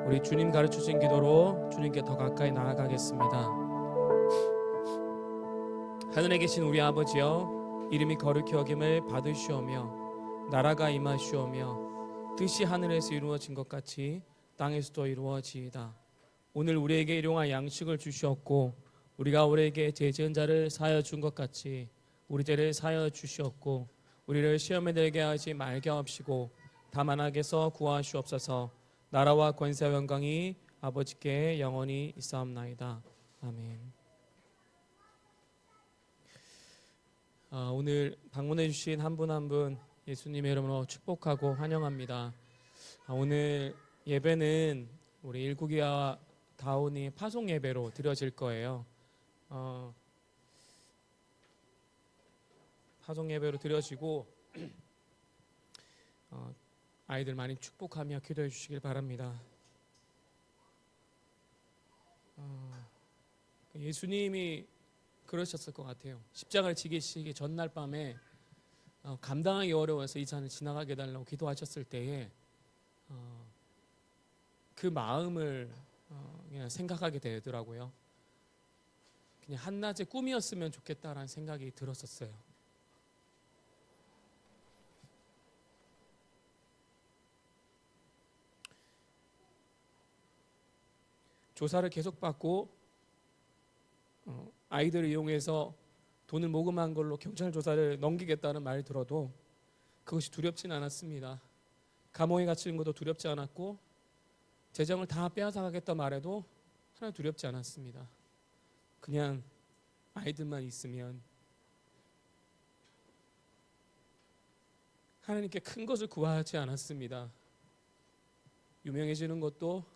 우리 주님 가르쳐주신 기도로 주님께 더 가까이 나아가겠습니다. 하늘에 계신 우리 아버지여, 이름이 거룩히 여김을 받으시오며 나라가 임하시오며 뜻이 하늘에서 이루어진 것 같이 땅에서도 이루어지이다. 오늘 우리에게 일용할 양식을 주시옵고 우리가 우리에게 죄 지은 자를 사하여 준 것 같이 우리 죄를 사하여 주시옵고 우리를 시험에 들게 하지 말게 하옵시고 다만 악에서 구하시옵소서. 나라와 권세와 영광이 아버지께 영원히 있사옵나이다. 아멘. 오늘 방문해 주신 한 분 한 분 예수님의 이름으로 축복하고 환영합니다. 오늘 예배는 우리 일국이와 다운이 파송 예배로 드려질 거예요. 파송 예배로 드려지고 아이들 많이 축복하며 기도해 주시길 바랍니다. 예수님이 그러셨을 것 같아요. 십자가를 지기시기 전날 밤에 감당하기 어려워서 이 잔을 지나가게 해달라고 기도하셨을 때에 그 마음을 그냥 생각하게 되더라고요. 그냥 한낮의 꿈이었으면 좋겠다라는 생각이 들었었어요. 조사를 계속 받고 아이들을 이용해서 돈을 모금한 걸로 경찰 조사를 넘기겠다는 말을 들어도 그것이 두렵진 않았습니다. 감옥에 갇히는 것도 두렵지 않았고 재정을 다 빼앗아가겠다 말해도 하나 두렵지 않았습니다. 그냥 아이들만 있으면 하나님께 큰 것을 구하지 않았습니다. 유명해지는 것도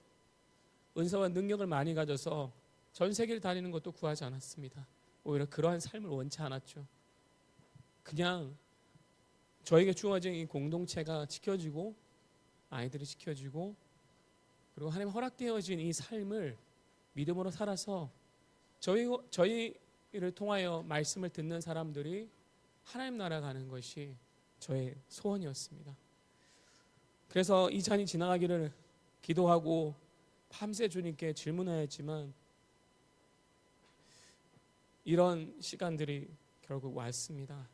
은사와 능력을 많이 가져서 전 세계를 다니는 것도 구하지 않았습니다. 오히려 그러한 삶을 원치 않았죠. 그냥 저에게 주어진 이 공동체가 지켜지고 아이들이 지켜지고 그리고 하나님 허락되어진 이 삶을 믿음으로 살아서 저희를 통하여 말씀을 듣는 사람들이 하나님 나라 가는 것이 저의 소원이었습니다. 그래서 이 잔이 지나가기를 기도하고 밤새 주님께 질문하였지만 이런 시간들이 결국 왔습니다.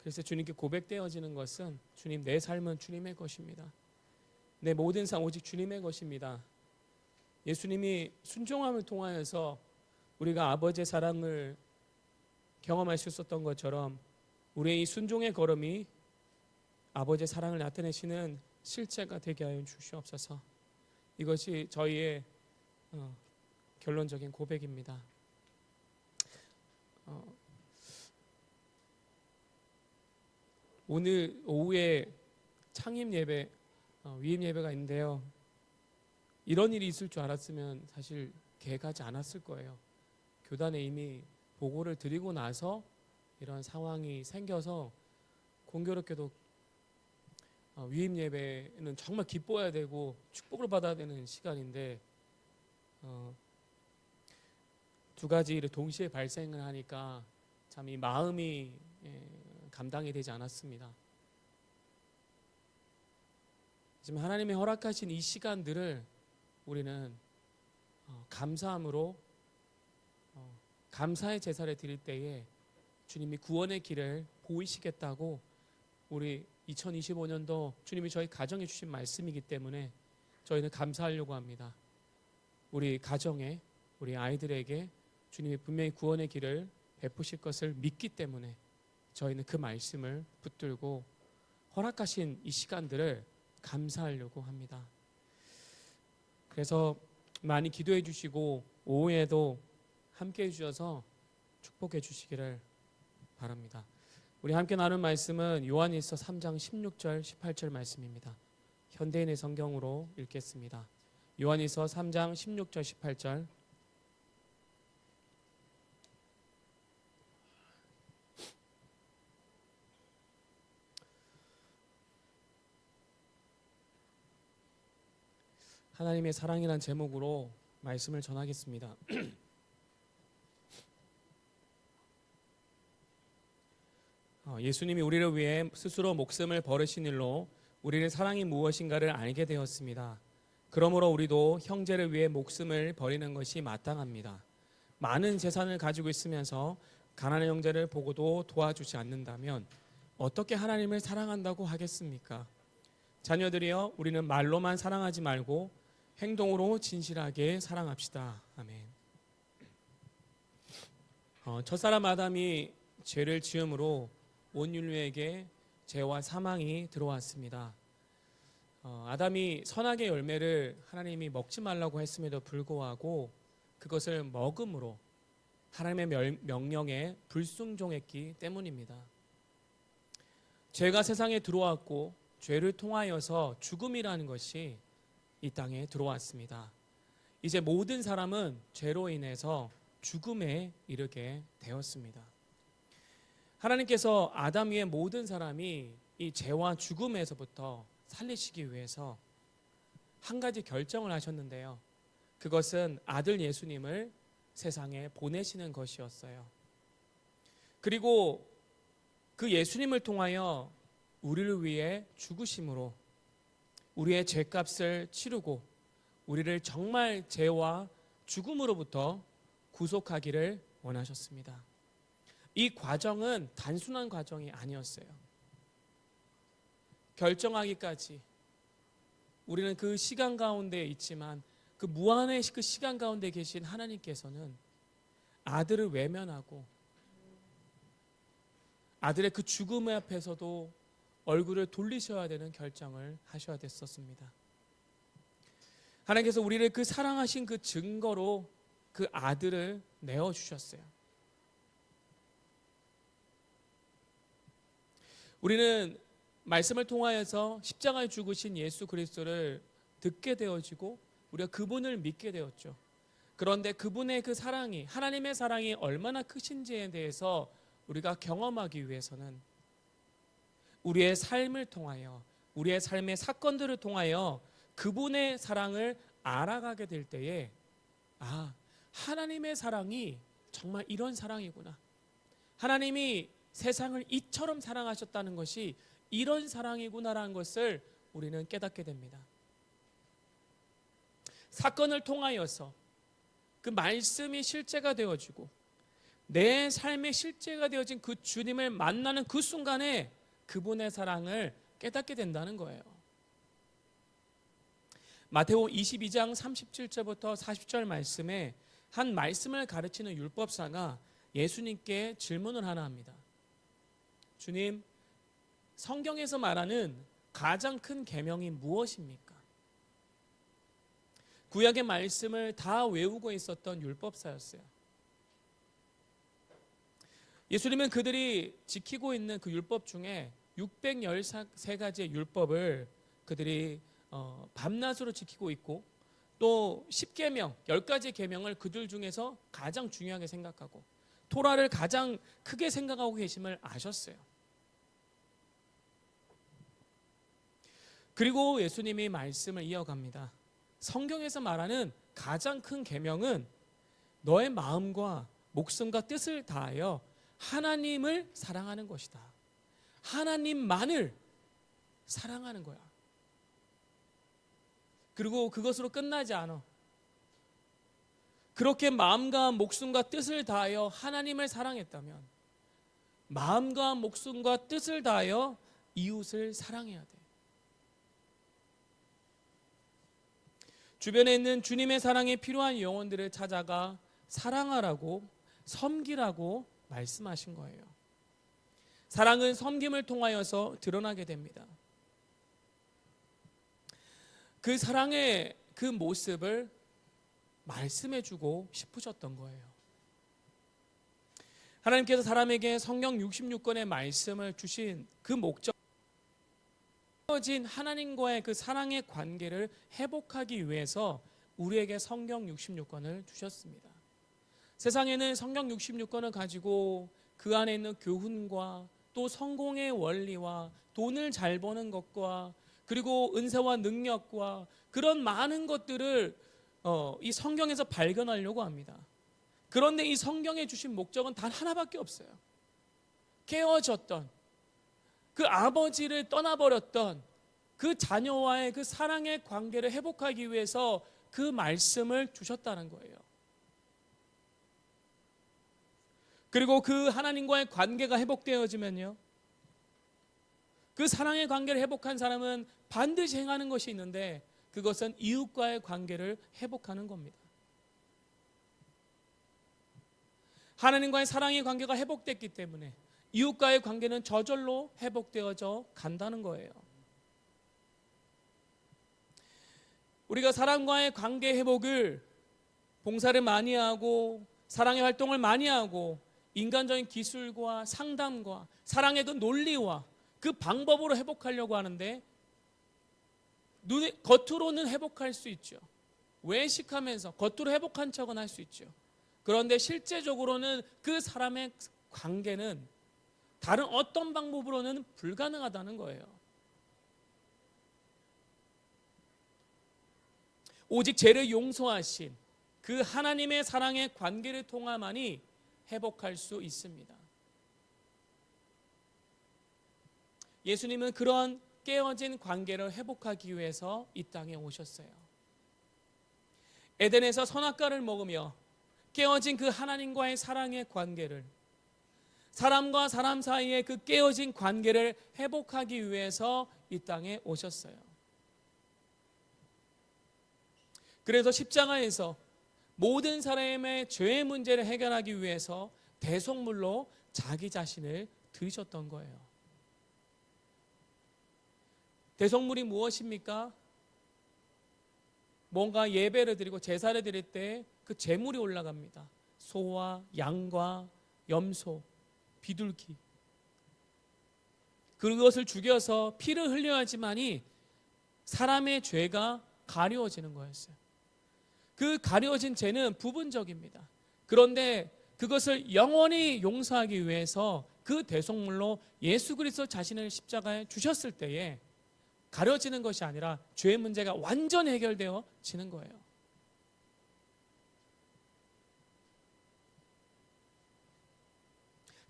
그래서 주님께 고백되어지는 것은 주님, 내 삶은 주님의 것입니다. 내 모든 삶 오직 주님의 것입니다. 예수님이 순종함을 통하여서 우리가 아버지의 사랑을 경험할 수 있었던 것처럼 우리의 이 순종의 걸음이 아버지의 사랑을 나타내시는 실제가 되게 하여 주시옵소서. 이것이 저희의 결론적인 고백입니다. 오늘 오후에 창임 예배, 위임 예배가 있는데요. 이런 일이 있을 줄 알았으면 사실 계획하지 않았을 거예요. 교단에 이미 보고를 드리고 나서 이런 상황이 생겨서 공교롭게도 위임 예배는 정말 기뻐해야 되고 축복을 받아야 되는 시간인데 두 가지 일을 동시에 발생을 하니까 참 이 마음이 감당이 되지 않았습니다. 지금 하나님이 허락하신 이 시간들을 우리는 감사함으로 감사의 제사를 드릴 때에 주님이 구원의 길을 보이시겠다고 우리 2025년도 주님이 저희 가정에 주신 말씀이기 때문에 저희는 감사하려고 합니다. 우리 가정에 우리 아이들에게 주님이 분명히 구원의 길을 베푸실 것을 믿기 때문에 저희는 그 말씀을 붙들고 허락하신 이 시간들을 감사하려고 합니다. 그래서 많이 기도해 주시고 오후에도 함께 해주셔서 축복해 주시기를 바랍니다. 우리 함께 나눈 말씀은 요한일서 3장 16절 18절 말씀입니다. 현대인의 성경으로 읽겠습니다. 요한일서 3장 16절 18절. 하나님의 사랑이란 제목으로 말씀을 전하겠습니다. 예수님이 우리를 위해 스스로 목숨을 버리신 일로 우리의 사랑이 무엇인가를 알게 되었습니다. 그러므로 우리도 형제를 위해 목숨을 버리는 것이 마땅합니다. 많은 재산을 가지고 있으면서 가난한 형제를 보고도 도와주지 않는다면 어떻게 하나님을 사랑한다고 하겠습니까? 자녀들이여, 우리는 말로만 사랑하지 말고 행동으로 진실하게 사랑합시다. 아멘. 첫사람 아담이 죄를 지음으로 온 인류에게 죄와 사망이 들어왔습니다. 아담이 선악의 열매를 하나님이 먹지 말라고 했음에도 불구하고 그것을 먹음으로 하나님의 명령에 불순종했기 때문입니다. 죄가 세상에 들어왔고 죄를 통하여서 죽음이라는 것이 이 땅에 들어왔습니다. 이제 모든 사람은 죄로 인해서 죽음에 이르게 되었습니다. 하나님께서 아담 위의 모든 사람이 이 죄와 죽음에서부터 살리시기 위해서 한 가지 결정을 하셨는데요. 그것은 아들 예수님을 세상에 보내시는 것이었어요. 그리고 그 예수님을 통하여 우리를 위해 죽으심으로 우리의 죄값을 치르고 우리를 정말 죄와 죽음으로부터 구속하기를 원하셨습니다. 이 과정은 단순한 과정이 아니었어요. 결정하기까지 우리는 그 시간 가운데 있지만 그 무한의 그 시간 가운데 계신 하나님께서는 아들을 외면하고 아들의 그 죽음 앞에서도 얼굴을 돌리셔야 되는 결정을 하셔야 됐었습니다. 하나님께서 우리를 그 사랑하신 그 증거로 그 아들을 내어주셨어요. 우리는 말씀을 통하여서 십자가에 죽으신 예수 그리스도를 듣게 되어지고 우리가 그분을 믿게 되었죠. 그런데 그분의 그 사랑이, 하나님의 사랑이 얼마나 크신지에 대해서 우리가 경험하기 위해서는 우리의 삶을 통하여, 우리의 삶의 사건들을 통하여 그분의 사랑을 알아가게 될 때에 하나님의 사랑이 정말 이런 사랑이구나. 하나님이 세상을 이처럼 사랑하셨다는 것이 이런 사랑이구나라는 것을 우리는 깨닫게 됩니다. 사건을 통하여서 그 말씀이 실제가 되어지고 내 삶의 실제가 되어진 그 주님을 만나는 그 순간에 그분의 사랑을 깨닫게 된다는 거예요. 마태오 22장 37절부터 40절 말씀에 한 말씀을 가르치는 율법사가 예수님께 질문을 하나 합니다. 주님, 성경에서 말하는 가장 큰 계명이 무엇입니까? 구약의 말씀을 다 외우고 있었던 율법사였어요. 예수님은 그들이 지키고 있는 그 율법 중에 613가지의 율법을 그들이 밤낮으로 지키고 있고 또 10계명, 10가지의 계명을 그들 중에서 가장 중요하게 생각하고 토라를 가장 크게 생각하고 계심을 아셨어요. 그리고 예수님이 말씀을 이어갑니다. 성경에서 말하는 가장 큰 계명은 너의 마음과 목숨과 뜻을 다하여 하나님을 사랑하는 것이다. 하나님만을 사랑하는 거야. 그리고 그것으로 끝나지 않아. 그렇게 마음과 목숨과 뜻을 다하여 하나님을 사랑했다면 마음과 목숨과 뜻을 다하여 이웃을 사랑해야 돼. 주변에 있는 주님의 사랑에 필요한 영혼들을 찾아가 사랑하라고, 섬기라고 말씀하신 거예요. 사랑은 섬김을 통하여서 드러나게 됩니다. 그 사랑의 그 모습을 말씀해주고 싶으셨던 거예요. 하나님께서 사람에게 성경 66권의 말씀을 주신 그 목적, 진 하나님과의 그 사랑의 관계를 회복하기 위해서 우리에게 성경 66권을 주셨습니다. 세상에는 성경 66권을 가지고 그 안에 있는 교훈과 또 성공의 원리와 돈을 잘 버는 것과 그리고 은사와 능력과 그런 많은 것들을 이 성경에서 발견하려고 합니다. 그런데 이 성경에 주신 목적은 단 하나밖에 없어요. 깨어졌던 그 아버지를 떠나버렸던 그 자녀와의 그 사랑의 관계를 회복하기 위해서 그 말씀을 주셨다는 거예요. 그리고 그 하나님과의 관계가 회복되어지면요, 그 사랑의 관계를 회복한 사람은 반드시 행하는 것이 있는데, 그것은 이웃과의 관계를 회복하는 겁니다. 하나님과의 사랑의 관계가 회복됐기 때문에 이웃과의 관계는 저절로 회복되어져 간다는 거예요. 우리가 사람과의 관계 회복을 봉사를 많이 하고 사랑의 활동을 많이 하고 인간적인 기술과 상담과 사랑의 그 논리와 그 방법으로 회복하려고 하는데, 겉으로는 회복할 수 있죠. 외식하면서 겉으로 회복한 척은 할 수 있죠. 그런데 실제적으로는 그 사람의 관계는 다른 어떤 방법으로는 불가능하다는 거예요. 오직 죄를 용서하신 그 하나님의 사랑의 관계를 통해만이 회복할 수 있습니다. 예수님은 그런 깨어진 관계를 회복하기 위해서 이 땅에 오셨어요. 에덴에서 선악과를 먹으며 깨어진 그 하나님과의 사랑의 관계를, 사람과 사람 사이의 그 깨어진 관계를 회복하기 위해서 이 땅에 오셨어요. 그래서 십자가에서 모든 사람의 죄의 문제를 해결하기 위해서 대속물로 자기 자신을 드리셨던 거예요. 대속물이 무엇입니까? 뭔가 예배를 드리고 제사를 드릴 때 그 제물이 올라갑니다. 소와 양과 염소, 비둘기. 그것을 죽여서 피를 흘려야지만이 사람의 죄가 가려워지는 거였어요. 그 가려워진 죄는 부분적입니다. 그런데 그것을 영원히 용서하기 위해서 그 대속물로 예수 그리스도 자신을 십자가에 주셨을 때에 가려지는 것이 아니라 죄의 문제가 완전 해결되어지는 거예요.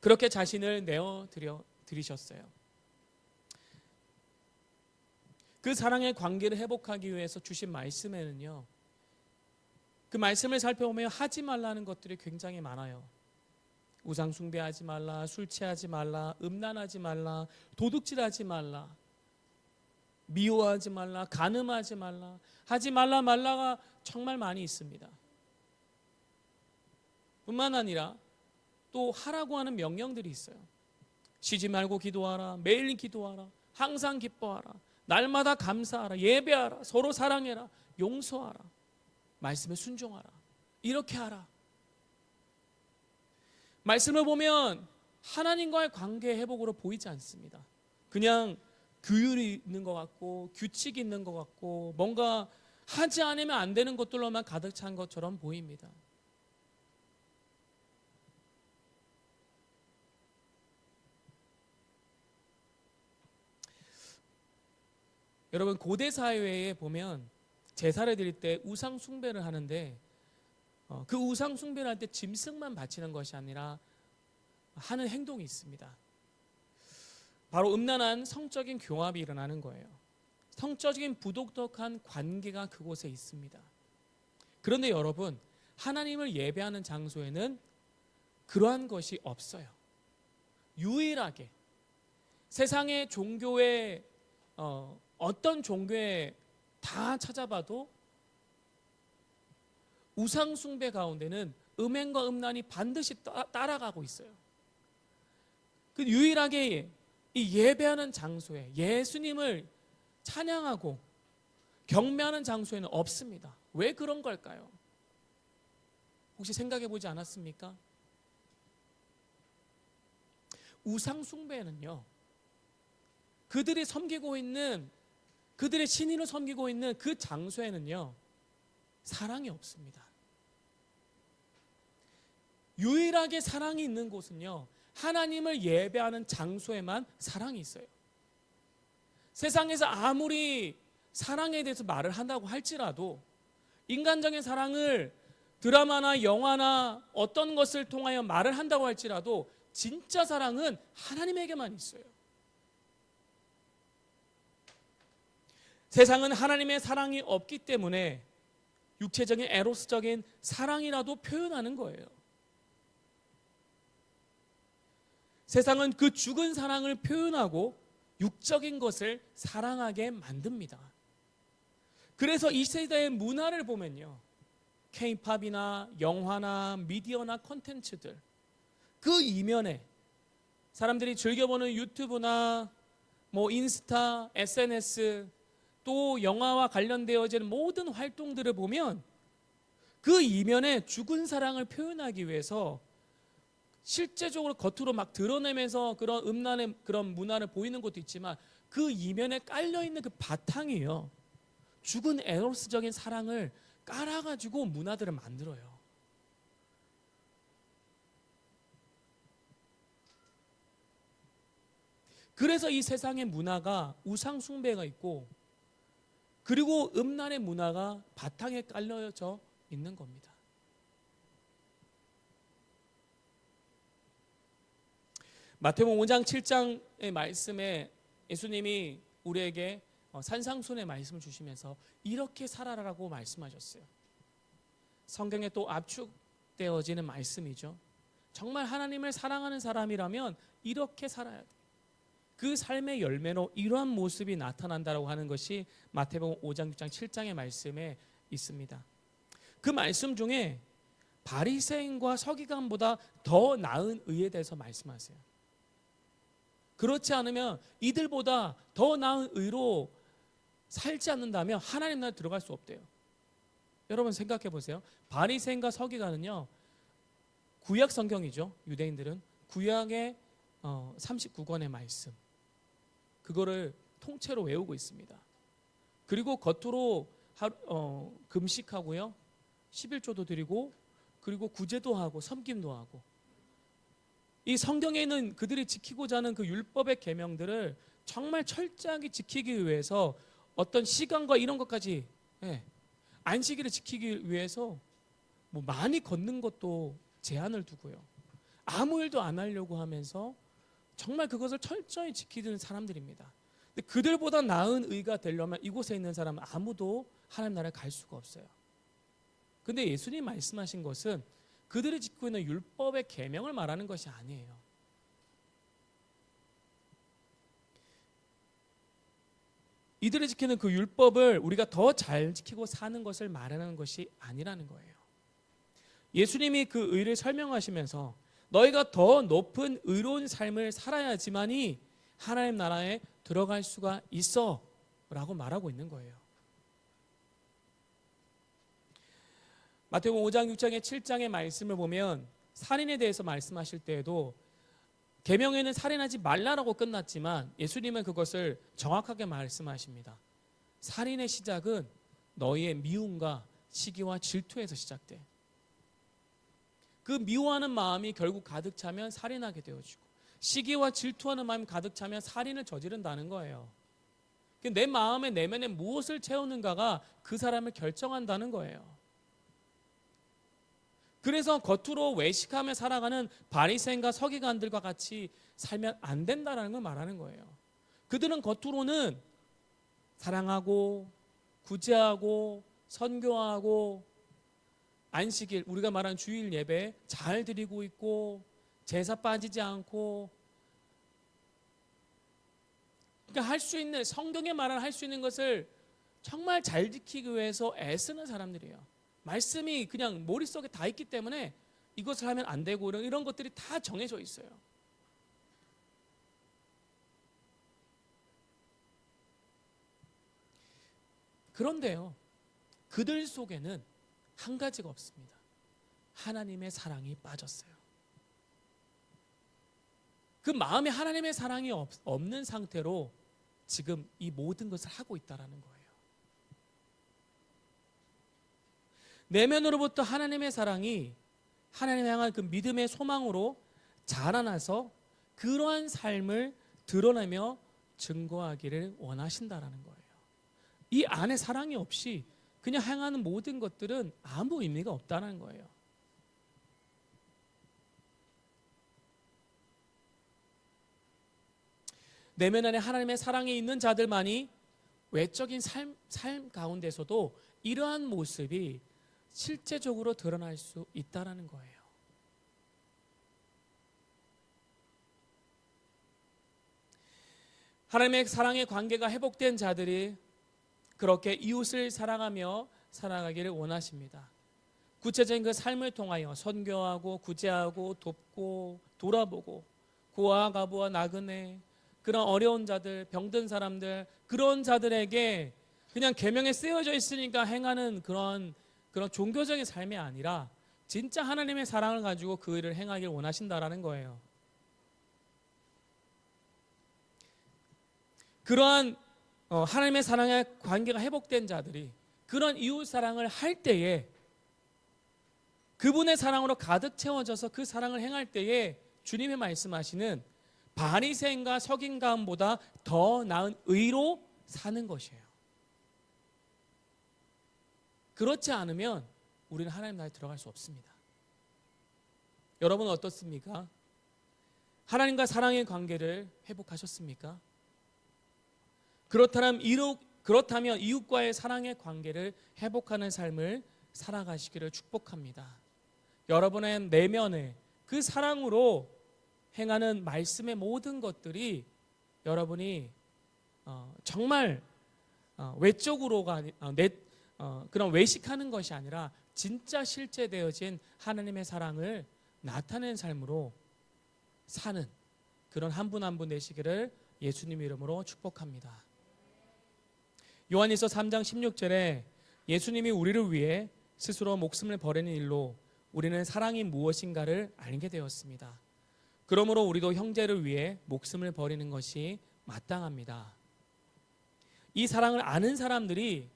그렇게 자신을 내어드리셨어요. 그 사랑의 관계를 회복하기 위해서 주신 말씀에는요, 그 말씀을 살펴보면 하지 말라는 것들이 굉장히 많아요. 우상 숭배하지 말라, 술 취하지 말라, 음란하지 말라, 도둑질하지 말라, 미워하지 말라, 간음하지 말라, 하지 말라가 정말 많이 있습니다. 뿐만 아니라 또 하라고 하는 명령들이 있어요. 쉬지 말고 기도하라, 매일 기도하라, 항상 기뻐하라, 날마다 감사하라, 예배하라, 서로 사랑해라, 용서하라, 말씀에 순종하라, 이렇게 하라. 말씀을 보면 하나님과의 관계 회복으로 보이지 않습니다. 그냥 규율이 있는 것 같고 규칙이 있는 것 같고 뭔가 하지 않으면 안 되는 것들로만 가득 찬 것처럼 보입니다. 여러분, 고대 사회에 보면 제사를 드릴 때 우상 숭배를 하는데, 그 우상 숭배를 할 때 짐승만 바치는 것이 아니라 하는 행동이 있습니다. 바로 음란한 성적인 교합이 일어나는 거예요. 성적인 부도덕한 관계가 그곳에 있습니다. 그런데 여러분, 하나님을 예배하는 장소에는 그러한 것이 없어요. 유일하게 세상의 종교에 어떤 종교에 다 찾아봐도 우상 숭배 가운데는 음행과 음란이 반드시 따라가고 있어요. 그 유일하게 이 예배하는 장소에 예수님을 찬양하고 경배하는 장소에는 없습니다. 왜 그런 걸까요? 혹시 생각해 보지 않았습니까? 우상 숭배는요, 그들이 섬기고 있는, 그들의 신인을 섬기고 있는 그 장소에는요, 사랑이 없습니다. 유일하게 사랑이 있는 곳은요, 하나님을 예배하는 장소에만 사랑이 있어요. 세상에서 아무리 사랑에 대해서 말을 한다고 할지라도, 인간적인 사랑을 드라마나 영화나 어떤 것을 통하여 말을 한다고 할지라도 진짜 사랑은 하나님에게만 있어요. 세상은 하나님의 사랑이 없기 때문에 육체적인 에로스적인 사랑이라도 표현하는 거예요. 세상은 그 죽은 사랑을 표현하고 육적인 것을 사랑하게 만듭니다. 그래서 이 세대의 문화를 보면요, K-팝이나 영화나 미디어나 콘텐츠들, 그 이면에 사람들이 즐겨보는 유튜브나 인스타, SNS, 또 영화와 관련되어진 모든 활동들을 보면 그 이면에 죽은 사랑을 표현하기 위해서 실제적으로 겉으로 막 드러내면서 그런 음란의 그런 문화를 보이는 것도 있지만 그 이면에 깔려있는 그 바탕이에요. 죽은 에로스적인 사랑을 깔아가지고 문화들을 만들어요. 그래서 이 세상의 문화가 우상 숭배가 있고, 그리고 음란의 문화가 바탕에 깔려져 있는 겁니다. 마태복음 5장 7장의 말씀에 예수님이 우리에게 산상순의 말씀을 주시면서 이렇게 살아라라고 말씀하셨어요. 성경에 또 압축되어지는 말씀이죠. 정말 하나님을 사랑하는 사람이라면 이렇게 살아야 돼. 그 삶의 열매로 이러한 모습이 나타난다라고 하는 것이 마태복음 5장, 6장, 7장의 말씀에 있습니다. 그 말씀 중에 바리새인과 서기관보다 더 나은 의에 대해서 말씀하세요. 그렇지 않으면 이들보다 더 나은 의로 살지 않는다면 하나님 나라에 들어갈 수 없대요. 여러분 생각해 보세요. 바리새인과 서기관은요, 구약 성경이죠. 유대인들은 구약의 39권의 말씀, 그거를 통째로 외우고 있습니다. 그리고 겉으로 금식하고요, 11조도 드리고, 그리고 구제도 하고 섬김도 하고, 이 성경에 있는 그들이 지키고자 하는 그 율법의 계명들을 정말 철저하게 지키기 위해서 어떤 시간과 이런 것까지, 안식일을 지키기 위해서 많이 걷는 것도 제한을 두고요, 아무 일도 안 하려고 하면서 정말 그것을 철저히 지키는 사람들입니다. 근데 그들보다 나은 의가 되려면 이곳에 있는 사람은 아무도 하나님 나라에 갈 수가 없어요. 근데 예수님 말씀하신 것은 그들이 지키고 있는 율법의 계명을 말하는 것이 아니에요. 이들이 지키는 그 율법을 우리가 더 잘 지키고 사는 것을 말하는 것이 아니라는 거예요. 예수님이 그 의를 설명하시면서 너희가 더 높은 의로운 삶을 살아야지만이 하나님 나라에 들어갈 수가 있어 라고 말하고 있는 거예요. 마태복음 5장, 6장의 7장의 말씀을 보면 살인에 대해서 말씀하실 때에도 계명에는 살인하지 말라라고 끝났지만 예수님은 그것을 정확하게 말씀하십니다. 살인의 시작은 너희의 미움과 시기와 질투에서 시작돼. 그 미워하는 마음이 결국 가득 차면 살인하게 되어지고, 시기와 질투하는 마음이 가득 차면 살인을 저지른다는 거예요. 내 마음의 내면에 무엇을 채우는가가 그 사람을 결정한다는 거예요. 그래서 겉으로 외식하며 살아가는 바리새인과 서기관들과 같이 살면 안 된다는 걸 말하는 거예요. 그들은 겉으로는 사랑하고 구제하고 선교하고 안식일, 우리가 말하는 주일 예배 잘 드리고 있고 제사 빠지지 않고, 그러니까 할 수 있는, 성경에 말하는 할 수 있는 것을 정말 잘 지키기 위해서 애쓰는 사람들이에요. 말씀이 그냥 머릿속에 다 있기 때문에 이것을 하면 안 되고 이런 것들이 다 정해져 있어요. 그런데요, 그들 속에는 한 가지가 없습니다. 하나님의 사랑이 빠졌어요. 그 마음에 하나님의 사랑이 없는 상태로 지금 이 모든 것을 하고 있다는 거예요. 내면으로부터 하나님의 사랑이 하나님을 향한 그 믿음의 소망으로 자라나서 그러한 삶을 드러내며 증거하기를 원하신다라는 거예요. 이 안에 사랑이 없이 그냥 행하는 모든 것들은 아무 의미가 없다는 거예요. 내면 안에 하나님의 사랑이 있는 자들만이 외적인 삶 가운데서도 이러한 모습이 실제적으로 드러날 수 있다는 거예요. 하나님의 사랑의 관계가 회복된 자들이 그렇게 이웃을 사랑하며 살아가기를 원하십니다. 구체적인 그 삶을 통하여 선교하고 구제하고 돕고 돌아보고 고아 가부와 나그네 그런 어려운 자들, 병든 사람들, 그런 자들에게 그냥 계명에 쓰여져 있으니까 행하는 그런 종교적인 삶이 아니라 진짜 하나님의 사랑을 가지고 그 일을 행하길 원하신다라는 거예요. 그러한 하나님의 사랑의 관계가 회복된 자들이 그런 이웃 사랑을 할 때에, 그분의 사랑으로 가득 채워져서 그 사랑을 행할 때에 주님이 말씀하시는 바리새인과 서긴감보다 더 나은 의로 사는 것이에요. 그렇지 않으면 우리는 하나님 나라에 들어갈 수 없습니다. 여러분은 어떻습니까? 하나님과 사랑의 관계를 회복하셨습니까? 그렇다면 이웃과의 사랑의 관계를 회복하는 삶을 살아가시기를 축복합니다. 여러분의 내면에 그 사랑으로 행하는 말씀의 모든 것들이 여러분이 정말 외적으로가 그런 외식하는 것이 아니라 진짜 실제되어진 하나님의 사랑을 나타내는 삶으로 사는 그런 한 분 한 분 되시기를 예수님 이름으로 축복합니다. 요한일서 3장 16절에 예수님이 우리를 위해 스스로 목숨을 버리는 일로 우리는 사랑이 무엇인가를 알게 되었습니다. 그러므로 우리도 형제를 위해 목숨을 버리는 것이 마땅합니다. 이 사랑을 아는 사람들이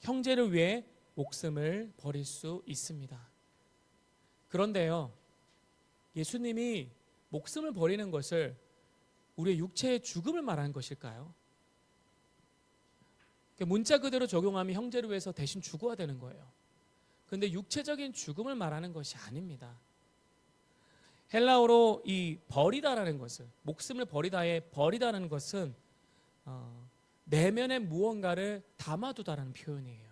형제를 위해 목숨을 버릴 수 있습니다. 그런데요, 예수님이 목숨을 버리는 것을 우리의 육체의 죽음을 말하는 것일까요? 문자 그대로 적용하면 형제를 위해서 대신 죽어야 되는 거예요. 그런데 육체적인 죽음을 말하는 것이 아닙니다. 헬라어로 이 버리다라는 것을, 목숨을 버리다는 것은 내면의 무언가를 담아두다라는 표현이에요.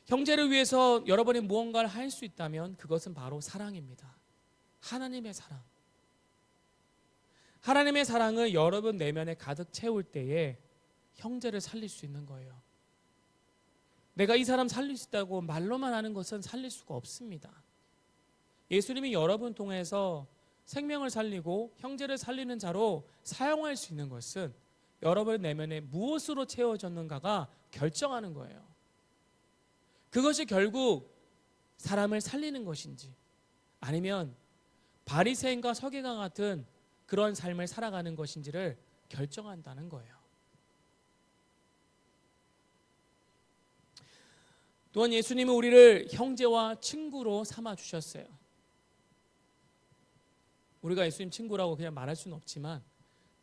형제를 위해서 여러분이 무언가를 할 수 있다면 그것은 바로 사랑입니다. 하나님의 사랑. 하나님의 사랑을 여러분 내면에 가득 채울 때에 형제를 살릴 수 있는 거예요. 내가 이 사람 살릴 수 있다고 말로만 하는 것은 살릴 수가 없습니다. 예수님이 여러분 통해서 생명을 살리고 형제를 살리는 자로 사용할 수 있는 것은 여러분 내면에 무엇으로 채워졌는가가 결정하는 거예요. 그것이 결국 사람을 살리는 것인지 아니면 바리새인과 서기관 같은 그런 삶을 살아가는 것인지를 결정한다는 거예요. 또한 예수님은 우리를 형제와 친구로 삼아 주셨어요. 우리가 예수님 친구라고 그냥 말할 수는 없지만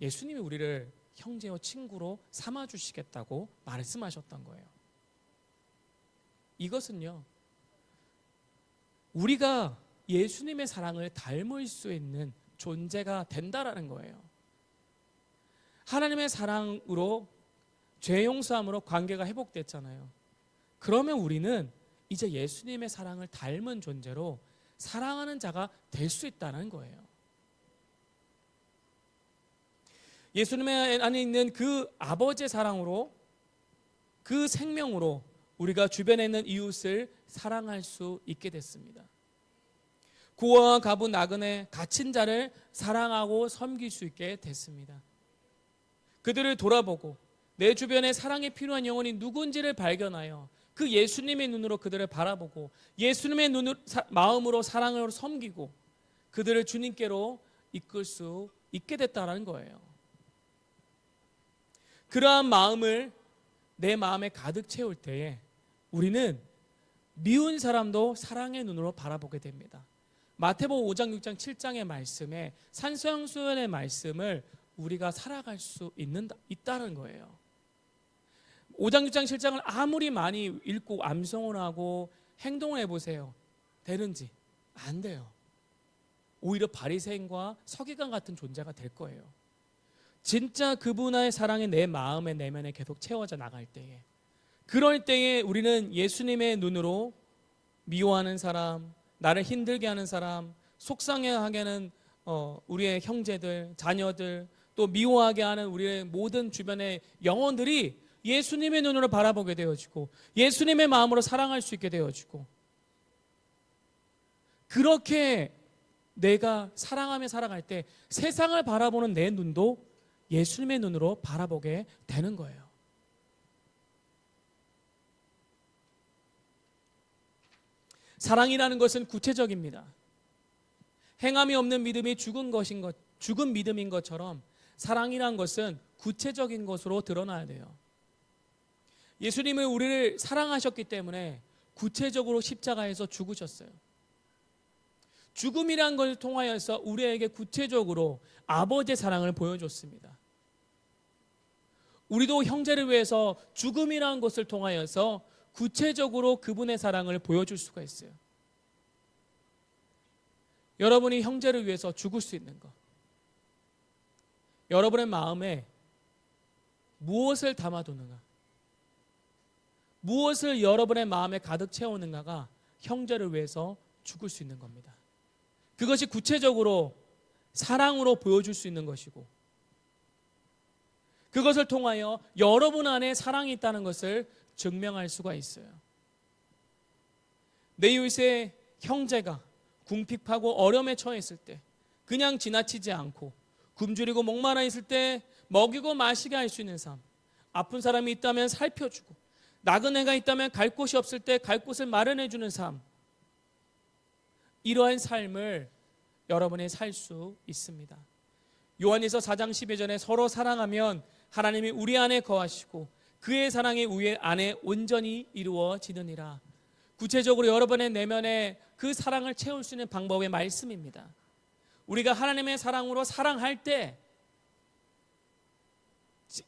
예수님이 우리를 형제와 친구로 삼아 주시겠다고 말씀하셨던 거예요. 이것은요, 우리가 예수님의 사랑을 닮을 수 있는 존재가 된다라는 거예요. 하나님의 사랑으로 죄 용서함으로 관계가 회복됐잖아요. 그러면 우리는 이제 예수님의 사랑을 닮은 존재로 사랑하는 자가 될 수 있다는 거예요. 예수님 안에 있는 그 아버지의 사랑으로, 그 생명으로 우리가 주변에 있는 이웃을 사랑할 수 있게 됐습니다. 고아와 가부 나그네 갇힌 자를 사랑하고 섬길 수 있게 됐습니다. 그들을 돌아보고 내 주변에 사랑이 필요한 영혼이 누군지를 발견하여 그 예수님의 눈으로 그들을 바라보고 예수님의 마음으로 사랑으로 섬기고 그들을 주님께로 이끌 수 있게 됐다는 거예요. 그러한 마음을 내 마음에 가득 채울 때에 우리는 미운 사람도 사랑의 눈으로 바라보게 됩니다. 마태복음 5장, 6장, 7장의 말씀에 산수양수연의 말씀을 우리가 살아갈 수 있다는 거예요. 5장, 6장, 7장을 아무리 많이 읽고 암송을 하고 행동을 해보세요. 되는지? 안 돼요. 오히려 바리새인과 서기관 같은 존재가 될 거예요. 진짜 그분의 사랑이 내 마음의 내면에 계속 채워져 나갈 때에, 그럴 때에 우리는 예수님의 눈으로 미워하는 사람, 나를 힘들게 하는 사람, 속상해하게 하는 우리의 형제들, 자녀들, 또 미워하게 하는 우리의 모든 주변의 영혼들이 예수님의 눈으로 바라보게 되어지고 예수님의 마음으로 사랑할 수 있게 되어지고, 그렇게 내가 사랑하며 살아갈 때 세상을 바라보는 내 눈도 예수님의 눈으로 바라보게 되는 거예요. 사랑이라는 것은 구체적입니다. 행함이 없는 믿음이 죽은 믿음인 것처럼 사랑이란 것은 구체적인 것으로 드러나야 돼요. 예수님은 우리를 사랑하셨기 때문에 구체적으로 십자가에서 죽으셨어요. 죽음이란 것을 통하여서 우리에게 구체적으로 아버지의 사랑을 보여줬습니다. 우리도 형제를 위해서 죽음이라는 것을 통하여서 구체적으로 그분의 사랑을 보여줄 수가 있어요. 여러분이 형제를 위해서 죽을 수 있는 것, 여러분의 마음에 무엇을 담아두는가, 무엇을 여러분의 마음에 가득 채우는가가 형제를 위해서 죽을 수 있는 겁니다. 그것이 구체적으로 사랑으로 보여줄 수 있는 것이고, 그것을 통하여 여러분 안에 사랑이 있다는 것을 증명할 수가 있어요. 내 이웃의 형제가 궁핍하고 어려움에 처했을 때 그냥 지나치지 않고, 굶주리고 목마라 있을 때 먹이고 마시게 할 수 있는 삶, 아픈 사람이 있다면 살펴주고, 나그네가 있다면 갈 곳이 없을 때 갈 곳을 마련해 주는 삶, 이러한 삶을 여러분이 살 수 있습니다. 요한일서 4장 12절에 서로 사랑하면 하나님이 우리 안에 거하시고 그의 사랑이 우리 안에 온전히 이루어지느니라. 구체적으로 여러분의 내면에 그 사랑을 채울 수 있는 방법의 말씀입니다. 우리가 하나님의 사랑으로 사랑할 때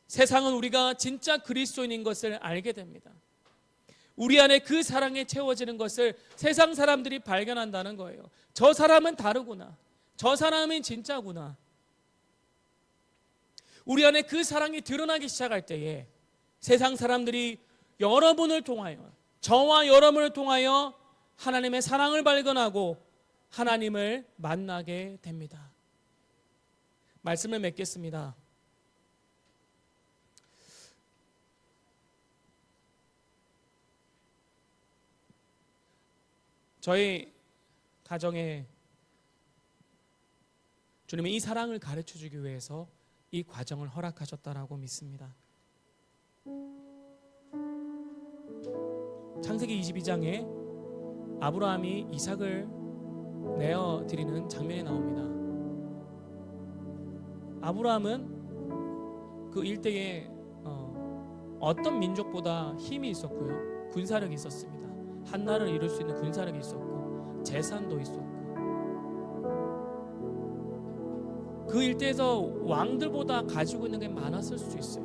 세상은 우리가 진짜 그리스도인인 것을 알게 됩니다. 우리 안에 그 사랑에 채워지는 것을 세상 사람들이 발견한다는 거예요. 저 사람은 다르구나, 저 사람은 진짜구나. 우리 안에 그 사랑이 드러나기 시작할 때에 세상 사람들이 여러분을 통하여, 저와 여러분을 통하여 하나님의 사랑을 발견하고 하나님을 만나게 됩니다. 말씀을 맺겠습니다. 저희 가정에 주님이 이 사랑을 가르쳐 주기 위해서 이 과정을 허락하셨다라고 믿습니다. 창세기 22장에 아브라함이 이삭을 내어드리는 장면이 나옵니다. 아브라함은 그 일대에 어떤 민족보다 힘이 있었고요, 군사력이 있었습니다. 한나라를 이룰 수 있는 군사력이 있었고 재산도 있었고, 그 일대에서 왕들보다 가지고 있는 게 많았을 수 있어요.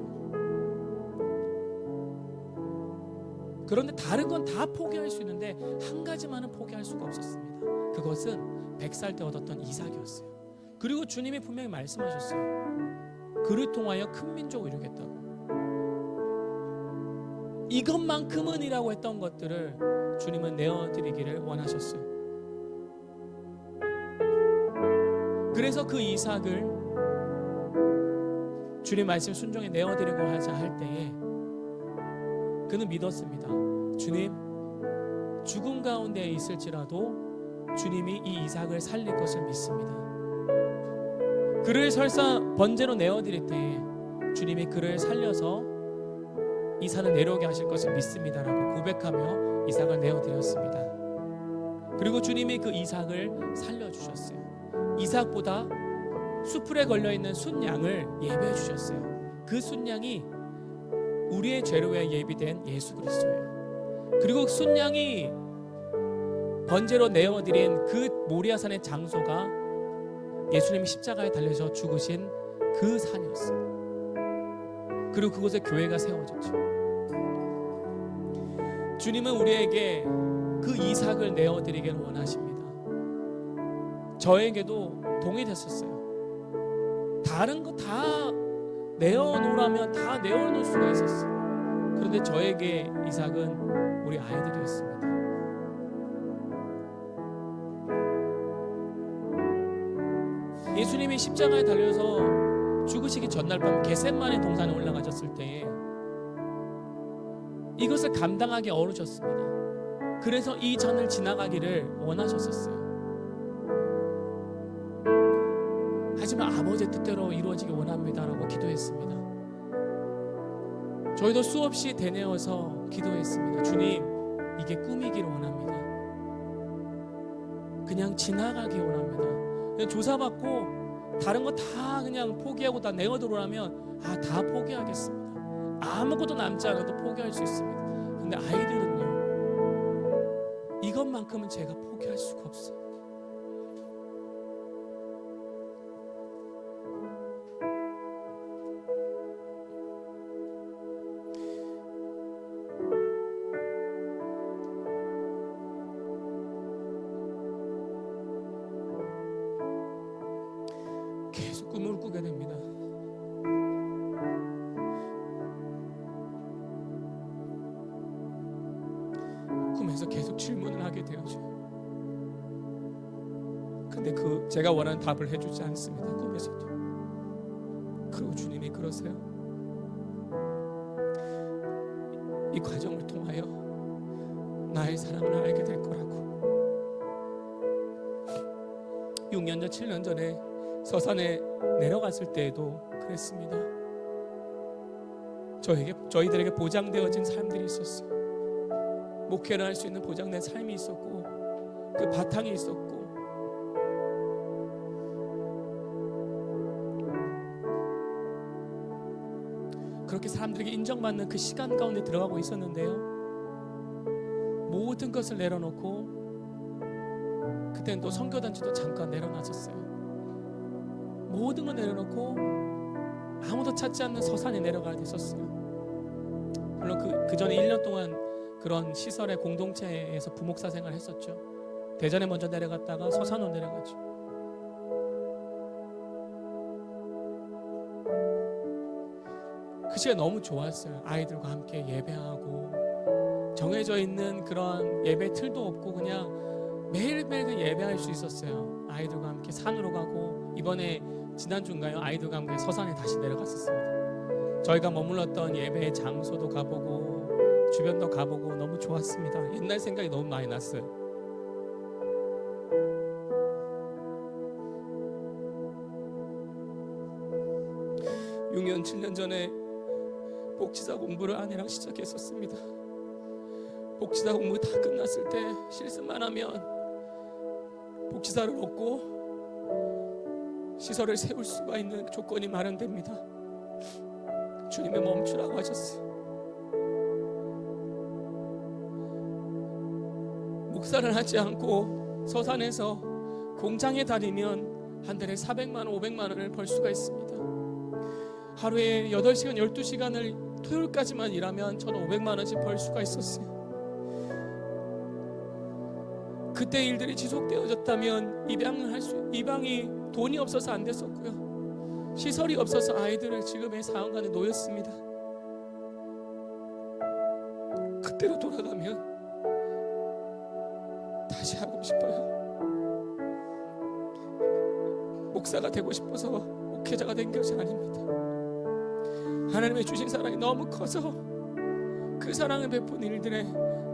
그런데 다른 건 다 포기할 수 있는데 한 가지만은 포기할 수가 없었습니다. 그것은 100살 때 얻었던 이삭이었어요. 그리고 주님이 분명히 말씀하셨어요. 그를 통하여 큰 민족을 이루겠다고. 이것만큼은이라고 했던 것들을 주님은 내어드리기를 원하셨어요. 그래서 그 이삭을 주님 말씀 순종에 내어드리고 하자 할 때에 그는 믿었습니다. 주님, 죽음 가운데 있을지라도 주님이 이 이삭을 살릴 것을 믿습니다. 그를 설사 번제로 내어드릴 때에 주님이 그를 살려서 이 산을 내려오게 하실 것을 믿습니다라고 고백하며 이삭을 내어드렸습니다. 그리고 주님이 그 이삭을 살려주셨어요. 이삭보다 수풀에 걸려있는 순양을 예배해 주셨어요. 그 순양이 우리의 죄로 위해 예비된 예수 그리스도예요. 그리고 순양이 번제로 내어드린 그 모리아산의 장소가 예수님이 십자가에 달려서 죽으신 그 산이었어요. 그리고 그곳에 교회가 세워졌죠. 주님은 우리에게 그 이삭을 내어드리기를 원하십니다. 저에게도 동일했었어요. 다른 거 다 내어놓으라면 다 내어놓을 수가 있었어요. 그런데 저에게 이삭은 우리 아이들이었습니다. 예수님이 십자가에 달려서 죽으시기 전날 밤 겟세마네 동산에 올라가셨을 때 이것을 감당하기 어려우셨습니다. 그래서 이 잔을 지나가기를 원하셨었어요. 하지만 아버지의 뜻대로 이루어지기 원합니다라고 기도했습니다. 저희도 수없이 되뇌어서 기도했습니다. 주님, 이게 꿈이기를 원합니다. 그냥 지나가기 원합니다. 그냥 조사받고 다른 거 다 그냥 포기하고 다 내어들어오라면 다 포기하겠습니다. 아무것도 남지 않아도 포기할 수 있습니다. 근데 아이들은요, 이것만큼은 제가 포기할 수가 없어요. 계속 꿈을 꾸게 됩니다. 꿈에서 계속 질문을 하게 되어져. 근데 제가 원하는 답을 해주지 않습니다. 꿈에서도. 그리고 주님이 그러세요. 이 과정을 통하여 나의 사랑을 알게 될 거라고. 6년 전, 7년 전에 서산에 내려갔을 때에도 그랬습니다. 저희들에게 보장되어진 삶들이 있었어요. 목회를 할 수 있는 보장된 삶이 있었고, 그 바탕이 있었고, 그렇게 사람들에게 인정받는 그 시간 가운데 들어가고 있었는데요, 모든 것을 내려놓고, 그때는 또 선교단지도 잠깐 내려놨었어요. 모든 걸 내려놓고 아무도 찾지 않는 서산에 내려가야 됐었어요. 물론 그 전에 1년 동안 그런 시설의 공동체에서 부목사 생활을 했었죠. 대전에 먼저 내려갔다가 서산으로 내려갔죠. 그 시간 너무 좋았어요. 아이들과 함께 예배하고, 정해져 있는 그런 예배 틀도 없고 그냥 매일매일 예배할 수 있었어요. 아이들과 함께 산으로 가고, 이번에 지난주인가요? 아이들과 함께 서산에 다시 내려갔었습니다. 저희가 머물렀던 예배의 장소도 가보고 주변도 가보고 너무 좋았습니다. 옛날 생각이 너무 많이 났어요. (6년 7년) 전에 복지사 공부를 아내랑 시작했었습니다. 복지사 공부 다 끝났을 때 실습만 하면 복지사를 얻고 시설을 세울 수가 있는 조건이 마련됩니다. 주님이 멈추라고 하셨어요. 목사를 하지 않고 서산에서 공장에 다니면 한 달에 400만 원, 500만 원을 벌 수가 있습니다. 하루에 8시간, 12시간을 토요일까지만 일하면 저는 500만 원씩 벌 수가 있었어요. 그때 일들이 지속되어졌다면 입양이 돈이 없어서 안 됐었고요. 시설이 없어서 아이들을 지금의 사원간에 놓였습니다. 그때로 돌아가면 다시 하고 싶어요. 목사가 되고 싶어서 목회자가 된 것이 아닙니다. 하나님의 주신 사랑이 너무 커서 그 사랑을 베푼 일들에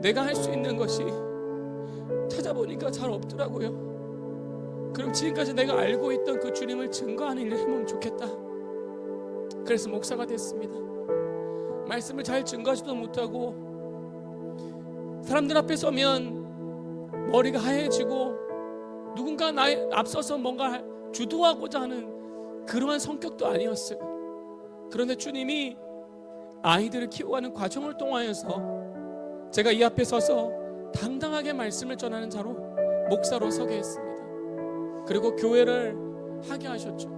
내가 할 수 있는 것이 찾아보니까 잘 없더라고요. 그럼 지금까지 내가 알고 있던 그 주님을 증거하는 일을 해보면 좋겠다. 그래서 목사가 됐습니다. 말씀을 잘 증거하지도 못하고 사람들 앞에 서면 머리가 하얘지고 누군가 나에 앞서서 뭔가 주도하고자 하는 그러한 성격도 아니었어요. 그런데 주님이 아이들을 키워가는 과정을 통하여서 제가 이 앞에 서서 당당하게 말씀을 전하는 자로 목사로 서게 했습니다. 그리고 교회를 하게 하셨죠.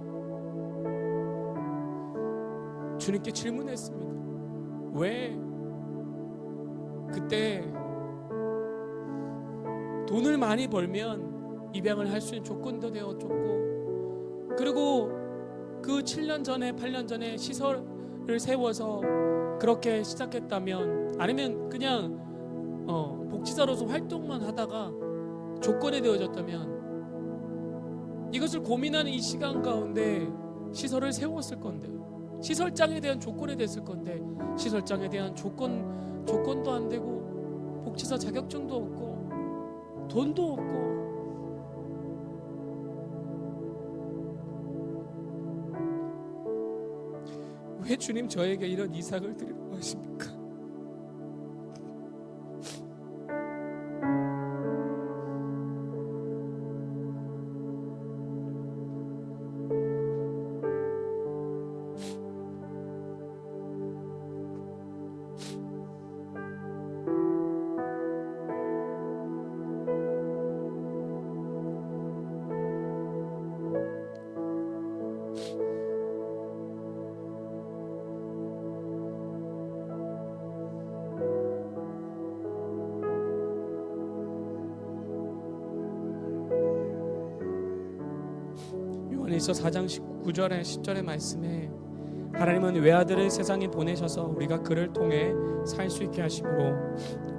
주님께 질문했습니다. 왜 그때 돈을 많이 벌면 입양을 할 수 있는 조건도 되어줬고, 그리고 그 7년 전에 8년 전에 시설을 세워서 그렇게 시작했다면, 아니면 그냥 복지사로서 활동만 하다가 조건에 되어졌다면, 이것을 고민하는 이 시간 가운데 시설을 세웠을 건데, 시설장에 대한 조건에 됐을 건데, 시설장에 대한 조건도 안 되고 복지사 자격증도 없고 돈도 없고, 왜 주님 저에게 이런 이삭을 드리라고 하십니까? 요한일서 4장 9절에 10절의 말씀에 하나님은 외아들을 세상에 보내셔서 우리가 그를 통해 살 수 있게 하심으로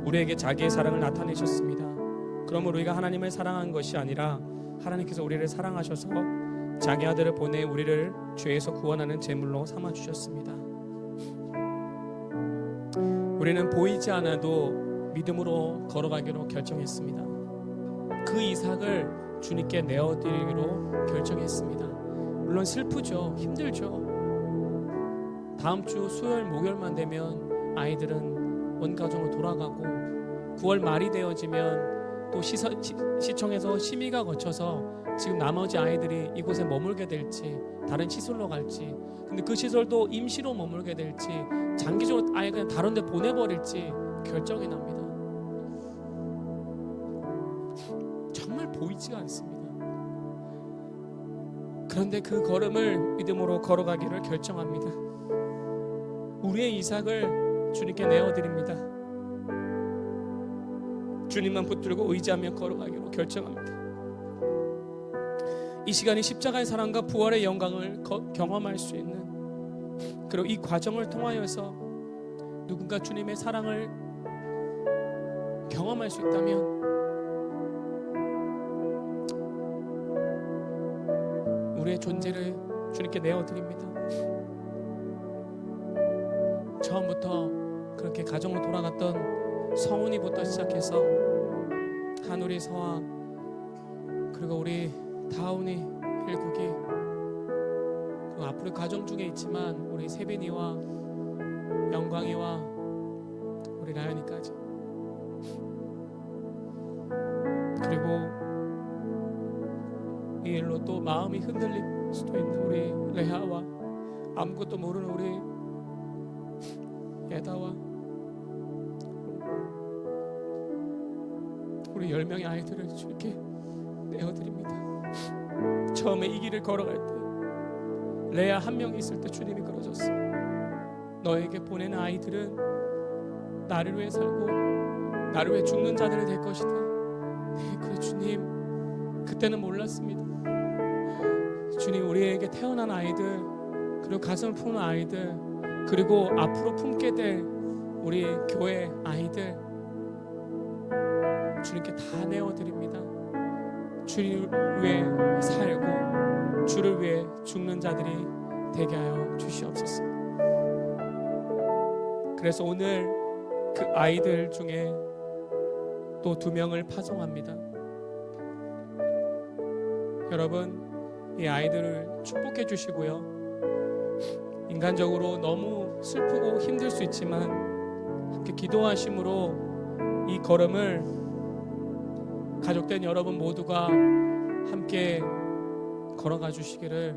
우리에게 자기의 사랑을 나타내셨습니다. 그러므로 우리가 하나님을 사랑한 것이 아니라 하나님께서 우리를 사랑하셔서 자기 아들을 보내 우리를 죄에서 구원하는 제물로 삼아 주셨습니다. 우리는 보이지 않아도 믿음으로 걸어가기로 결정했습니다. 그 이삭을 주님께 내어드리기로 결정했습니다. 물론 슬프죠, 힘들죠. 다음 주 수요일 목요일만 되면 아이들은 원 가정으로 돌아가고, 9월 말이 되어지면 또 시청에서 심의가 거쳐서 지금 나머지 아이들이 이곳에 머물게 될지 다른 시설로 갈지, 근데 그 시설도 임시로 머물게 될지 장기적으로 아예 그냥 다른 데 보내버릴지 결정이 납니다. 정말 보이지가 않습니다. 그런데 그 걸음을 믿음으로 걸어가기를 결정합니다. 우리의 이삭을 주님께 내어드립니다. 주님만 붙들고 의지하며 걸어가기로 결정합니다. 이 시간이 십자가의 사랑과 부활의 영광을 경험할 수 있는, 그리고 이 과정을 통하여서 누군가 주님의 사랑을 경험할 수 있다면 우리의 존재를 주님께 내어드립니다. 처음부터 그렇게 가정으로 돌아갔던 성훈이부터 시작해서 한우리, 서아, 그리고 우리 다운이, 일국이, 그리고 앞으로 가정 중에 있지만 우리 세빈이와 영광이와 우리 라연이까지, 그리고 이 일로 또 마음이 흔들릴 수도 있는 우리 레아와 아무것도 모르는 우리 에다와 우리 10명의 아이들을 주님께 내어드립니다. 처음에 이 길을 걸어갈 때 레아 한 명이 있을 때 주님이 그러셨어. 너에게 보내는 아이들은 나를 위해 살고 나를 위해 죽는 자들이 될 것이다. 네, 그래 주님, 그때는 몰랐습니다. 주님, 우리에게 태어난 아이들, 그리고 가슴을 품은 아이들, 그리고 앞으로 품게 될 우리 교회 아이들 주님께 다 내어드립니다. 주를 위해 살고 주를 위해 죽는 자들이 되게 하여 주시옵소서. 그래서 오늘 그 아이들 중에 또 2명을 파송합니다. 여러분, 이 아이들을 축복해 주시고요. 인간적으로 너무 슬프고 힘들 수 있지만 함께 기도하심으로 이 걸음을 가족된 여러분 모두가 함께 걸어가 주시기를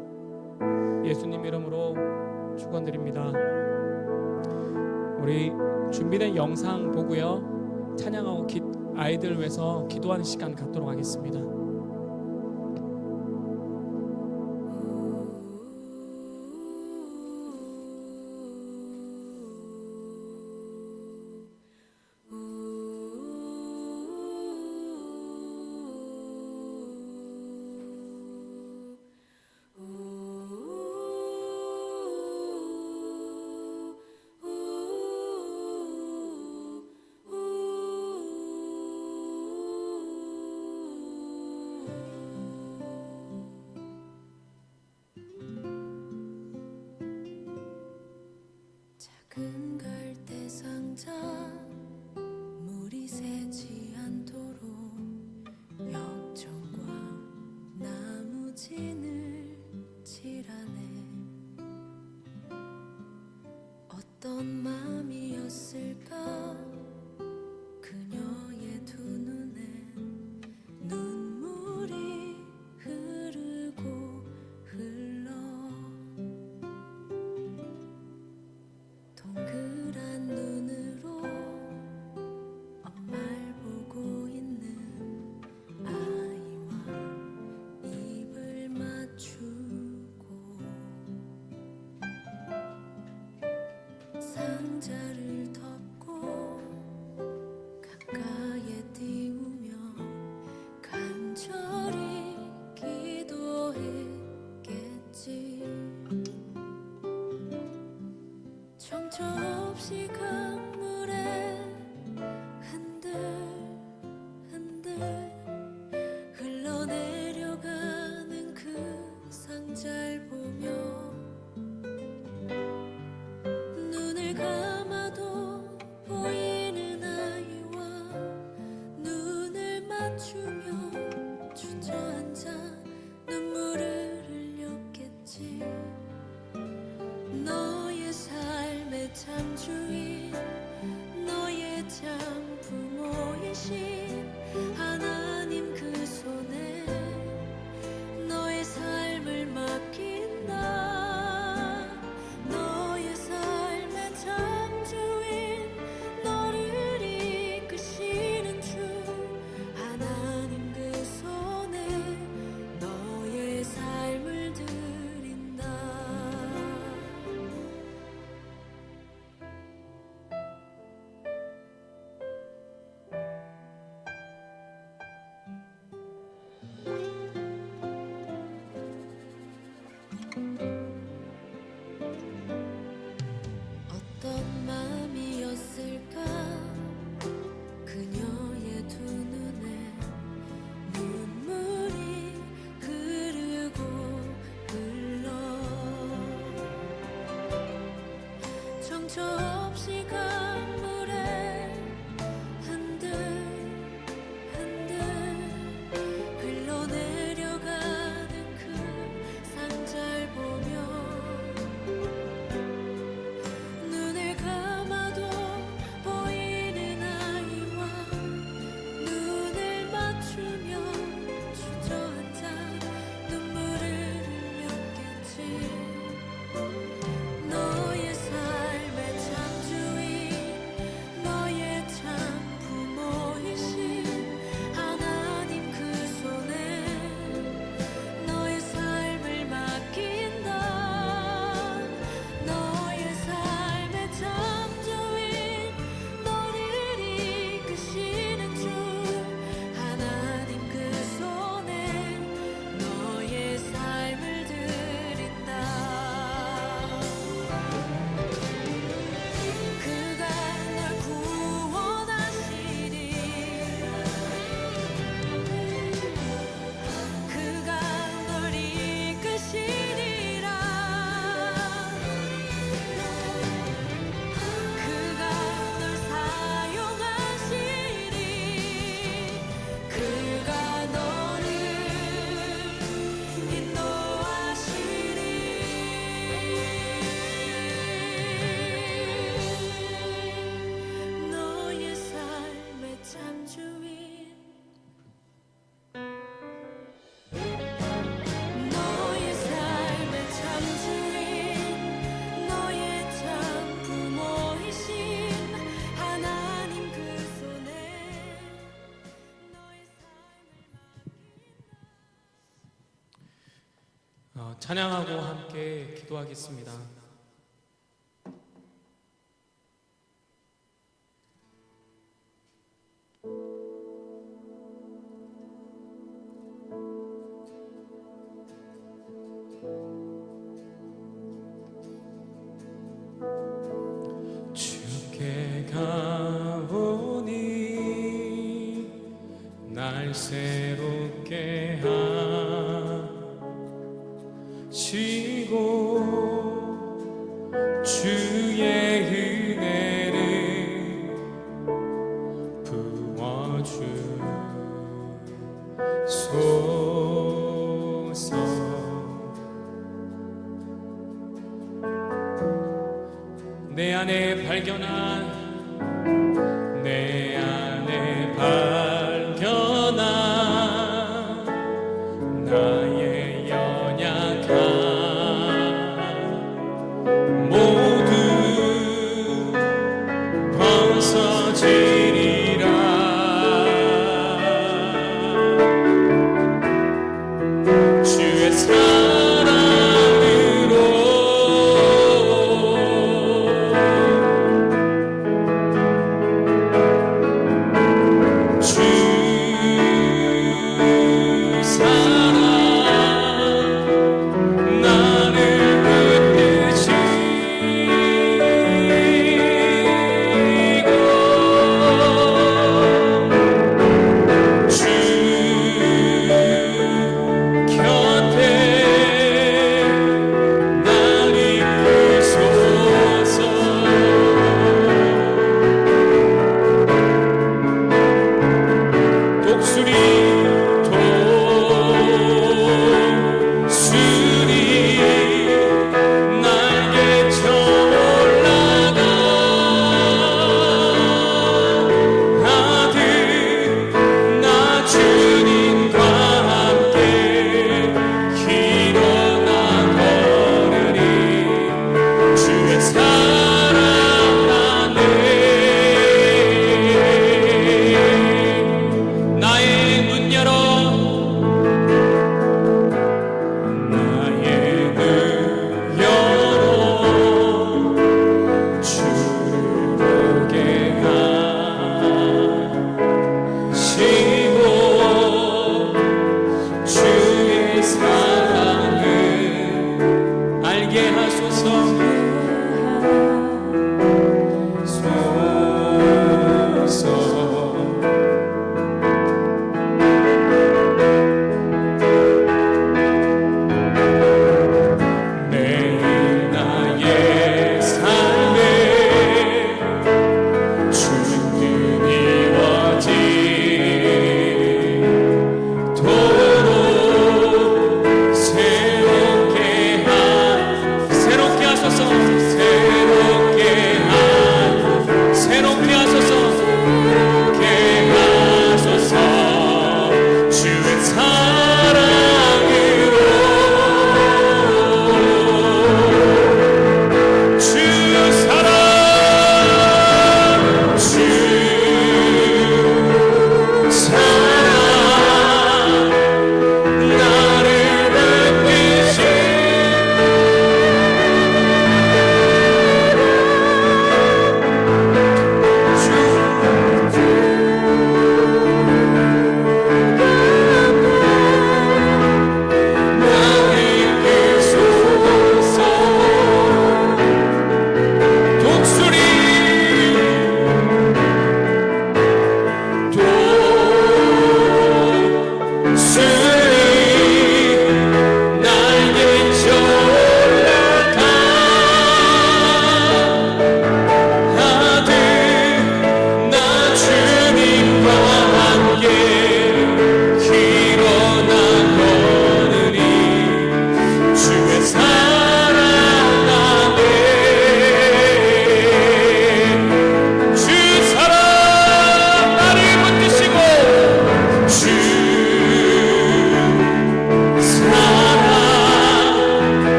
예수님 이름으로 축원드립니다. 우리 준비된 영상 보고요, 찬양하고 아이들 위해서 기도하는 시간 갖도록 하겠습니다. 작은 갈대 상자 물이 새지 않도록 역청과 나무진을 칠하네. 어떤 맘이었을까 그녀의 두 눈엔 눈물이 흐르고 흘러. 동그란 눈으로 엄마를 보고 있는 아이와 입을 맞추고 상자를 덮고 가까이에 띄우며 간절히 기도했겠지. 정처 없이 강물에 흔들흔들 흘러내려가는 그 상자를 보며 눈을 감아도 보이는 아이와 눈을 맞추며 주저앉아 눈물을 흘렸겠지. 너의 삶의 참 주인, 너의 참 부모이신 하나님 그 손에 너의 삶을 맡긴다. 너의 삶의 참 주인, 너를 이끄시는 주 하나님 그 손에 너의 삶을 드린다. 어떤 마음이었을까 그녀의 두 눈에 눈물이 흐르고 흘러. 정처 없이 강물에 흔들흔들 흘러내려가는 그 상자를 보며 눈을 감아도 보이는 아이와 눈을 맞추며 주저앉아 눈물을 흘렸겠지. 너의 삶의 참 주인, 너의 참 부모이신 하나님 그 손에 너의 삶을 맡긴다. 너의 삶의 참 주인, 너를 이끄시는 주 하나님 그 손에 너의 삶을 드린다. 그가 널 구원하시리. 그가 널 이끄시리라. 그가 널 사용하시리. 그가 너를 인도하시리. 너의 삶의 참 주인, 너의 삶의 참 주인, 너의 참 부모이신 하나님 그 손에 너의 삶을 찬양하고 함께 기도하겠습니다. 주께 가오니 날 새롭게 하시고 주의 주소서. 내 안에 발견한 나의 연약함 모두 벗어지리라. 주의 사랑으로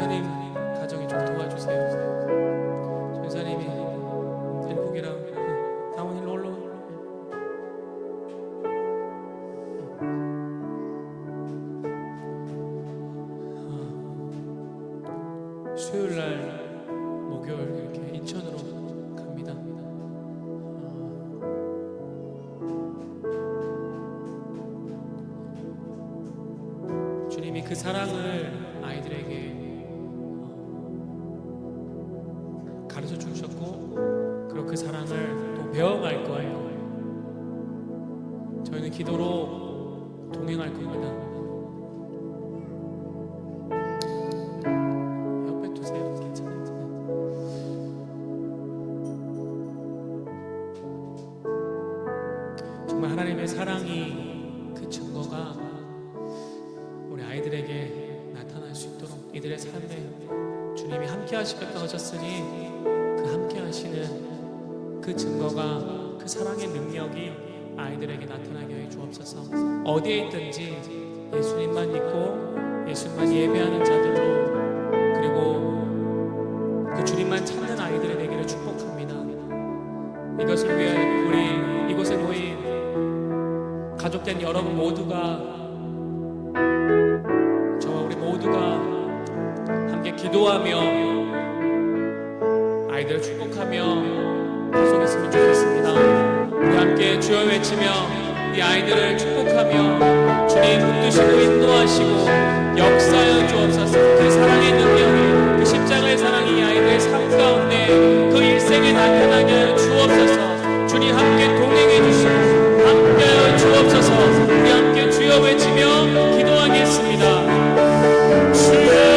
전사님 가정이 좀 도와주세요. 전사님이 일국이랑 다운 일로 올라. 수요일 날 목요일 이렇게 인천으로 갑니다. 주님이 그 사랑을 아이들에게 가르쳐 주셨고, 그리고 그 사랑을 또 배워갈 거예요. 저희는 기도로 동행할 겁니다. 옆에 두세요. 괜찮아요. 정말 하나님의 사랑이 그 증거가 우리 아이들에게 나타날 수 있도록 이들의 삶에 주님이 함께 하시겠다고 하셨으니 그 함께 하시는 그 증거가, 그 사랑의 능력이 아이들에게 나타나게 해 주옵소서. 어디에 있든지 예수님만 믿고 예수님만 예배하는 자들로, 그리고 그 주님만 찾는 아이들이 되기를 축복합니다. 이것을 위해 우리 이곳에 모인 가족된 여러분 모두가, 저와 우리 모두가 함께 기도하며 아이들을 축복하며 계속했으면 좋겠습니다. 우리 함께 주여 외치며 이 아이들을 축복하며 주님 붙드시고 인도하시고 역사하여 주옵소서. 그 사랑의 능력이, 그 십자가의 사랑이 이 아이들의 삶 가운데 그 일생에 나타나게 하여 주옵소서. 주님 함께 동행해 주시고 함께하여 주옵소서. 우리 함께 주여 외치며 기도하겠습니다. 주여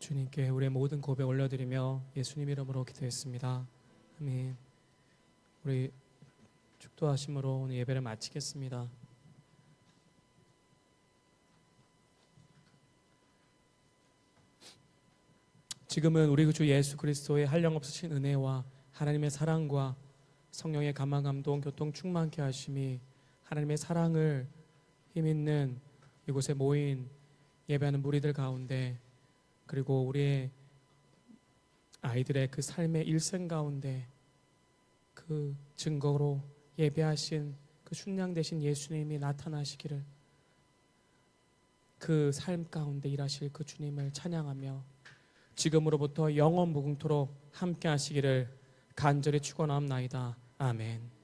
주님께 우리의 모든 고백 올려드리며 예수님 이름으로 기도했습니다. 아멘. 우리 축도하심으로 오늘 예배를 마치겠습니다. 지금은 우리 주 예수 그리스도의 한량없으신 은혜와 하나님의 사랑과 성령의 감화 감동 교통 충만케 하심이 하나님의 사랑을 힘있는 이곳에 모인 예배하는 무리들 가운데 그리고 우리의 아이들의 그 삶의 일생 가운데 그 증거로 예배하신 그 순양 되신 예수님이 나타나시기를 그 삶 가운데 일하실 그 주님을 찬양하며 지금으로부터 영원 무궁토록 함께 하시기를 간절히 축원하옵나이다. 아멘.